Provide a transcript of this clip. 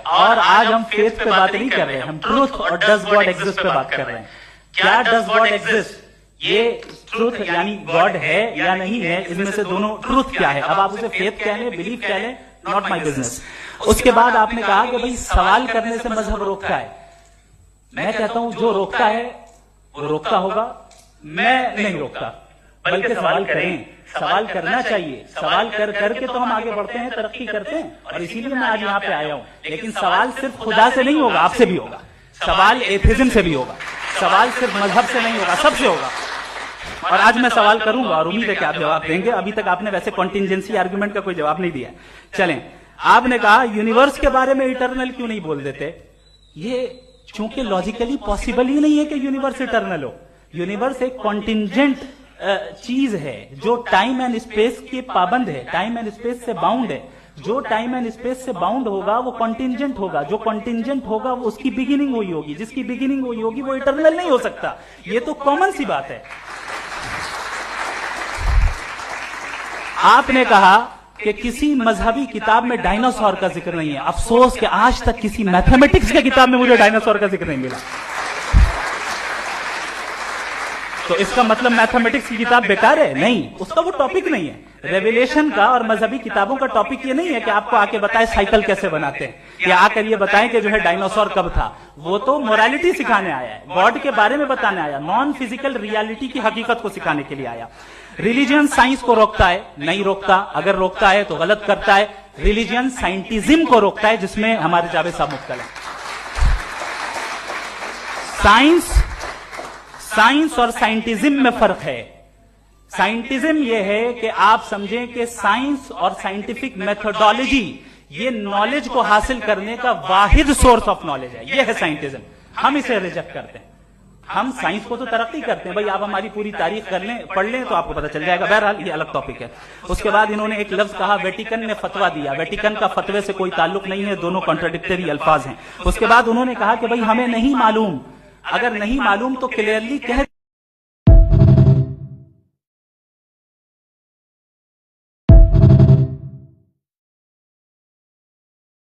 اور آج ہم فیتھ پہ بات نہیں کر رہے، ہم ٹروتھ اور ڈز گاڈ ایگزسٹ پہ بات کر رہے ہیں. کیا ڈز گاڈ ایگزسٹ؟ یہ ٹروتھ یعنی گاڈ ہے یا نہیں ہے، اس میں سے دونوں ٹروتھ کیا ہے. اب آپ اسے فیتھ کہہ لیں، بلیف کہہ لیں، ناٹ مائی بزنس. اس کے بعد آپ نے کہا کہ بھائی سوال کرنے سے مذہب روکتا ہے. میں کہتا ہوں جو روکتا ہے وہ روکتا ہوگا، میں نہیں روکتا، بلکہ سوال کریں، سوال کرنا چاہیے. سوال کر کر کے تو ہم آگے بڑھتے ہیں، ترقی کرتے ہیں، اور اسی لیے میں آج یہاں پہ آیا ہوں. لیکن سوال صرف خدا سے نہیں ہوگا، آپ سے بھی ہوگا. سوال ایتھیزم سے بھی ہوگا، سوال صرف مذہب سے نہیں ہوگا، سب سے ہوگا. اور آج میں سوال کروں گا اور امید ہے کہ آپ جواب دیں گے. ابھی تک آپ نے ویسے کنٹینجنسی آرگومنٹ کا کوئی جواب نہیں دیا. چلیں، آپ نے کہا یونیورس کے بارے میں اٹرنل کیوں نہیں بول دیتے. یہ چونکہ لاجیکلی پاسبل ہی نہیں ہے کہ یونیورس اٹرنل ہو. یونیورس ایک کنٹینجنٹ چیز ہے جو ٹائم اینڈ اسپیس کی پابند ہے، ٹائم اینڈ اسپیس سے باؤنڈ ہے. جو ٹائم اینڈ اسپیس سے باؤنڈ ہوگا وہ کنٹینجنٹ ہوگا، جو کنٹینجنٹ ہوگا وہ اس کی بگننگ ہوئی ہوگی، جس کی بگننگ ہوئی ہوگی وہ اٹرنل نہیں ہو سکتا. یہ تو کامن سی بات ہے. آپ نے کہا کہ کسی مذہبی کتاب میں ڈائناسور کا ذکر نہیں ہے. افسوس کہ آج تک کسی میتھمیٹکس کی کتاب میں مجھے ڈائناسور کا ذکر نہیں ملا. تو اس کا مطلب میتھمیٹکس کی کتاب بیکار ہے؟ نہیں، اس کا وہ ٹاپک نہیں ہے. ریویلیشن کا اور مذہبی کتابوں کا ٹاپک یہ نہیں ہے کہ آپ کو آ کے بتائے سائیکل کیسے بناتے ہیں، یا آ کر یہ بتائیں کہ جو ہے ڈائناسور کب تھا. وہ تو مورالیٹی سکھانے آیا ہے، گاڈ کے بارے میں بتانے آیا، نان فزیکل ریالٹی کی حقیقت کو سکھانے کے لیے آیا. ریلیجن سائنس کو روکتا ہے؟ نہیں روکتا. اگر روکتا ہے تو غلط کرتا ہے. ریلیجن سائنٹزم کو روکتا ہے، جس میں ہمارے جاوید صاحب مبتلا ہیں. سائنس اور سائنٹزم میں فرق ہے. سائنٹزم یہ ہے کہ آپ سمجھیں کہ سائنس اور سائنٹیفک میتھڈالوجی یہ نالج کو حاصل کرنے کا واحد سورس آف نالج ہے. یہ ہے سائنٹزم. ہم اسے ریجیکٹ کرتے ہیں. ہم سائنس کو تو ترقی کرتے ہیں. بھائی آپ ہماری پوری تاریخ کر لیں، پڑھ لیں تو آپ کو پتہ چل جائے گا. بہرحال یہ الگ ٹاپک ہے. اس کے بعد انہوں نے ایک لفظ کہا، ویٹیکن نے فتویٰ دیا. ویٹیکن کا فتوے سے کوئی تعلق نہیں ہے، دونوں کانٹراڈکٹری الفاظ ہیں. اس کے بعد انہوں نے کہا کہ بھائی ہمیں نہیں معلوم. اگر نہیں معلوم تو کلیئرلی کہہ